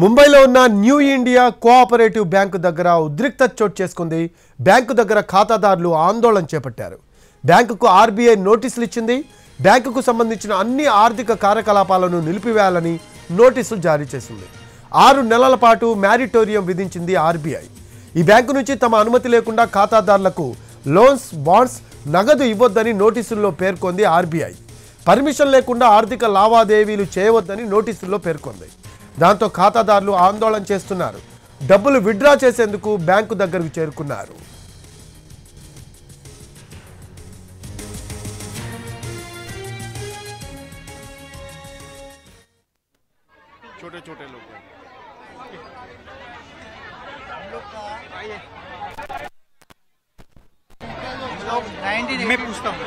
ముంబైలో ఉన్న new India cooperative bank దగ్గర ఉద్రిక్తత చోటు చేసుకుంది. బ్యాంకు దగ్గర ఖాతాదారులు ఆందోళన చేపట్టారు. బ్యాంకుకు ఆర్బీఐ నోటీసులు ఇచ్చింది. బ్యాంకుకు సంబంధించిన అన్ని ఆర్థిక కార్యకలాపాలను నిలిపివేయాలని నోటీసులు జారీ చేసింది. 6 నెలల పాటు మ్యారిటోరియం విధించింది ఆర్బీఐ. ఈ బ్యాంకు నుంచి తమ అనుమతి లేకుండా ఖాతాదారులకు లోన్స్, బాండ్స్, నగదు ఇవ్వొద్దని నోటీసుల్లో పేర్కొంది ఆర్బీఐ. పర్మిషన్ లేకుండా ఆర్థిక లావాదేవీలు చేయవద్దని నోటీసుల్లో పేర్కొంది. దాంతో ఖాతాదారులు ఆందోళన చేస్తున్నారు. డబ్బులు విత్డ్రా చేసేందుకు బ్యాంకు దగ్గరకు చేరుకున్నారు. छोटे छोटे लोग मैं पूछता हूँ।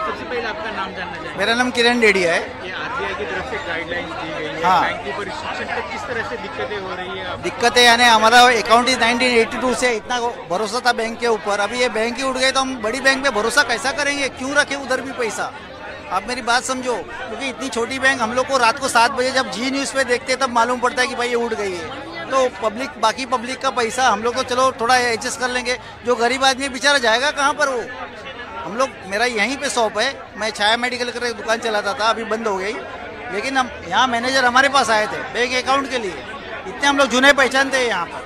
सबसे पहले आपका नाम जानना चाहिए। मेरा नाम किरण डेडिया है। ये आरबीआई की तरफ से गाइडलाइंस दी गई है, हाँ। बैंक की रिस्ट्रिक्शन तक किस तरह से दिक्कतें हो रही है? दिक्कतें यानी हमारा अकाउंट ही 1982 से इतना भरोसा था बैंक के ऊपर, अभी ये बैंक ही उड़ गए तो हम बड़ी बैंक पे भरोसा कैसा करेंगे? क्यों रखे उधर भी पैसा? आप मेरी बात समझो, क्योंकि इतनी छोटी बैंक हम लोग को रात को 7 बजे जब जी न्यूज़ पे देखते तब मालूम पड़ता है कि भाई ये उड़ गई है। तो पब्लिक, बाकी पब्लिक का पैसा हम लोग तो चलो थोड़ा एडजस्ट कर लेंगे, जो गरीब आदमी बेचारा जाएगा कहाँ पर? वो हम लोग, मेरा यहीं पे शॉप है, मैं छाया मेडिकल कर दुकान चलाता था, अभी बंद हो गई, लेकिन हम यहाँ मैनेजर हमारे पास आए थे बैंक अकाउंट के लिए। इतने हम लोग जुने पहचानते हैं यहाँ पर।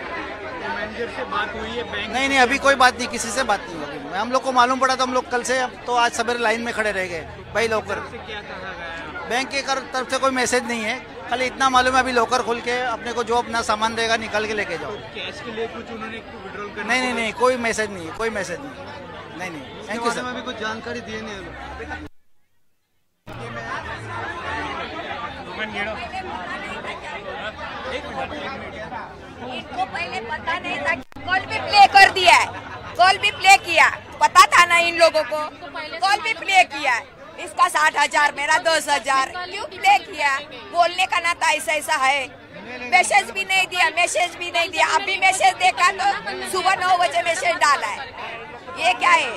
मैनेजर से बात हुई है बैंक? नहीं, अभी कोई बात नहीं, किसी से बात नहीं होगी। हम लोग को मालूम पड़ा तो हम लोग कल से, तो आज सवेरे लाइन में खड़े रह गए भाई लॉकर। क्या कहा गया? बैंक के तरफ से कोई मैसेज नहीं है, खाली इतना मालूम है अभी लॉकर खोल के अपने को जो अपना सामान देगा निकाल के लेके जाओ। कैश के लिए कुछ उन्होंने विड्रॉल करना? नहीं, कोई मैसेज नहीं है, कोई मैसेज नहीं। Thank you sir. अभी कुछ जानकारी दिए नहीं। इनको पहले पता नहीं था, कॉल भी प्ले कर दिया है, कॉल भी प्ले किया, पता था ना इन लोगों को, कॉल भी प्ले किया है। इसका 60,000, मेरा 10,000, क्यों प्ले किया? बोलने का ना था, ऐसा है। मैसेज भी नहीं दिया, अभी मैसेज देखा तो सुबह 9 बजे मैसेज डाला है। ये क्या है?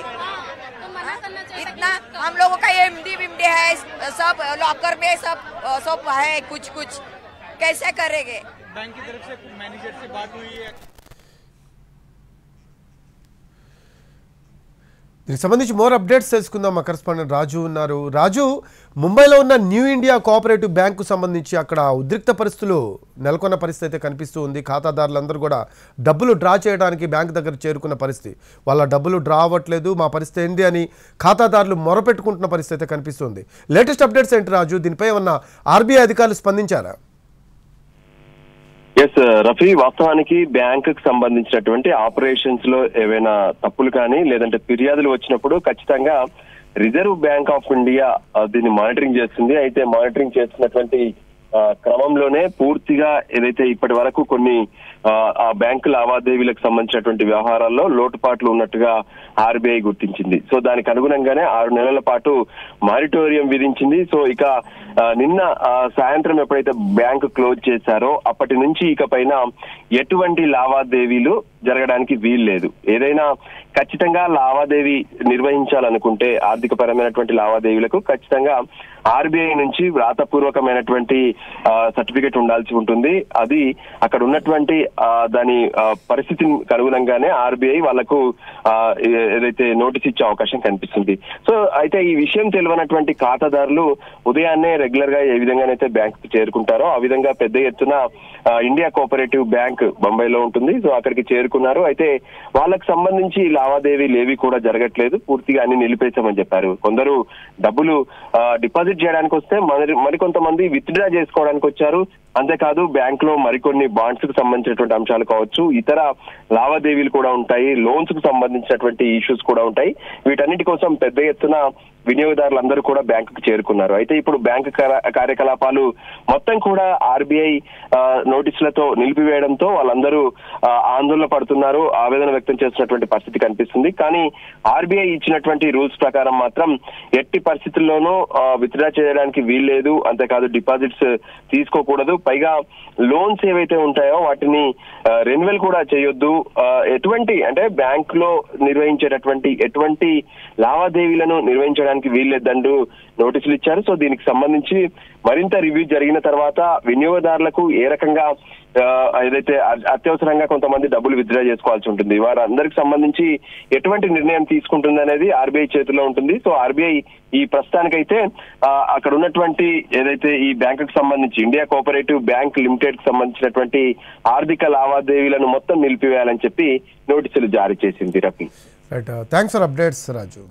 इतना हम लोगों का एमडी है, सब लॉकर में सब है, कुछ कैसे करेंगे? बैंक की तरफ से मैनेजर से बात हुई है? దీనికి సంబంధించి మోర్ అప్డేట్స్ తెలుసుకుందాం. మా కరెస్పాండెంట్ రాజు ఉన్నారు. రాజు, ముంబైలో ఉన్న న్యూ ఇండియా కోఆపరేటివ్ బ్యాంకు సంబంధించి అక్కడ ఉద్రిక్త పరిస్థితులు నెలకొన్న పరిస్థితి అయితే కనిపిస్తూ ఉంది. ఖాతాదారులందరూ కూడా డబ్బులు డ్రా చేయడానికి బ్యాంక్ దగ్గర చేరుకున్న పరిస్థితి. వాళ్ళ డబ్బులు డ్రా అవ్వట్లేదు, మా పరిస్థితి ఏంటి అని ఖాతాదారులు మొరపెట్టుకుంటున్న పరిస్థితి అయితే కనిపిస్తుంది. లేటెస్ట్ అప్డేట్స్ ఏంటి రాజు? దీనిపై ఏమన్నా ఆర్బీఐ అధికారులు స్పందించారా? ఎస్ రఫీ, వాస్తవానికి బ్యాంక్ కు సంబంధించినటువంటి ఆపరేషన్స్ లో ఏవైనా తప్పులు కానీ లేదంటే ఫిర్యాదులు వచ్చినప్పుడు ఖచ్చితంగా రిజర్వ్ బ్యాంక్ ఆఫ్ ఇండియా దీన్ని మానిటరింగ్ చేస్తుంది. అయితే మానిటరింగ్ చేస్తున్నటువంటి క్రమంలోనే పూర్తిగా ఏదైతే ఇప్పటి వరకు కొన్ని ఆ బ్యాంకు లావాదేవీలకు సంబంధించినటువంటి వ్యవహారాల్లో లోటుపాట్లు ఉన్నట్టుగా ఆర్బీఐ గుర్తించింది. సో దానికి అనుగుణంగానే 6 నెలల పాటు మారిటోరియం విధించింది. సో ఇక నిన్న సాయంత్రం ఎప్పుడైతే బ్యాంకు క్లోజ్ చేశారో అప్పటి నుంచి ఇక పైన ఎటువంటి లావాదేవీలు జరగడానికి వీల్లేదు. ఏదైనా ఖచ్చితంగా లావాదేవీ నిర్వహించాలనుకుంటే ఆర్థిక పరమైనటువంటి లావాదేవీలకు ఖచ్చితంగా ఆర్బీఐ నుంచి వ్రాతపూర్వకమైనటువంటి సర్టిఫికేట్ ఉండాల్సి ఉంటుంది. అది అక్కడ ఉన్నటువంటి దాని పరిస్థితికి అనుగుణంగానే ఆర్బీఐ వాళ్లకు ఏదైతే నోటీస్ ఇచ్చే అవకాశం కనిపిస్తుంది. సో అయితే ఈ విషయం తెలియనటువంటి ఖాతాదారులు ఉదయాన్నే రెగ్యులర్ గా ఏ విధంగానైతే బ్యాంక్ కు చేరుకుంటారో ఆ విధంగా పెద్ద ఎత్తున ఇండియా కోఆపరేటివ్ బ్యాంక్ బొంబాయిలో ఉంటుంది. సో అక్కడికి చేరుకున్నారు. అయితే వాళ్ళకు సంబంధించి లావాదేవీలు ఏవి కూడా జరగట్లేదు, పూర్తిగా అన్ని నిలిపేశామని చెప్పారు. కొందరు డబ్బులు డిపాజిట్ చేయడానికి వస్తే మరికొంతమంది విత్డ్రా చేసుకోవడానికి వచ్చారు. అంతేకాదు బ్యాంక్ లో మరికొన్ని బాండ్స్ కు సంబంధించినటువంటి అంశాలు కావచ్చు, ఇతర లావాదేవీలు కూడా ఉంటాయి, లోన్స్ కు సంబంధించినటువంటి ఇష్యూస్ కూడా ఉంటాయి. వీటన్నిటి కోసం పెద్ద ఎత్తున వినియోగదారులందరూ కూడా బ్యాంకుకు చేరుకున్నారు. అయితే ఇప్పుడు బ్యాంకు కార్యకలాపాలు మొత్తం కూడా ఆర్బీఐ నోటీసులతో నిలిపివేయడంతో వాళ్ళందరూ ఆందోళన పడుతున్నారు, ఆవేదన వ్యక్తం చేస్తున్నటువంటి పరిస్థితి కనిపిస్తుంది. కానీ ఆర్బీఐ ఇచ్చినటువంటి రూల్స్ ప్రకారం మాత్రం ఎట్టి పరిస్థితుల్లోనూ విత్డ్రా చేయడానికి వీల్లేదు, అంతేకాదు డిపాజిట్స్ తీసుకోకూడదు, పైగా లోన్స్ ఏవైతే ఉంటాయో వాటిని రెన్యువల్ కూడా చేయొద్దు. ఎటువంటి అంటే బ్యాంక్ లో నిర్వహించేటటువంటి ఎటువంటి లావాదేవీలను నిర్వహించడానికి చేసుకోవడానికి వీల్లేదంటూ నోటీసులు ఇచ్చారు. సో దీనికి సంబంధించి మరింత రివ్యూ జరిగిన తర్వాత వినియోగదారులకు ఏ రకంగా ఏదైతే అత్యవసరంగా కొంతమంది డబ్బులు విత్డ్రా చేసుకోవాల్సి ఉంటుంది, వారందరికి సంబంధించి ఎటువంటి నిర్ణయం తీసుకుంటుంది అనేది ఆర్బీఐ చేతిలో ఉంటుంది. సో ఆర్బీఐ ఈ ప్రస్తుతానికైతే అక్కడ ఉన్నటువంటి ఏదైతే ఈ బ్యాంకుకు సంబంధించి ఇండియా కోఆపరేటివ్ బ్యాంక్ లిమిటెడ్ కి సంబంధించినటువంటి ఆర్థిక లావాదేవీలను మొత్తం నిలిపివేయాలని చెప్పి నోటీసులు జారీ చేసింది. Rafi, thanks for updates Raju.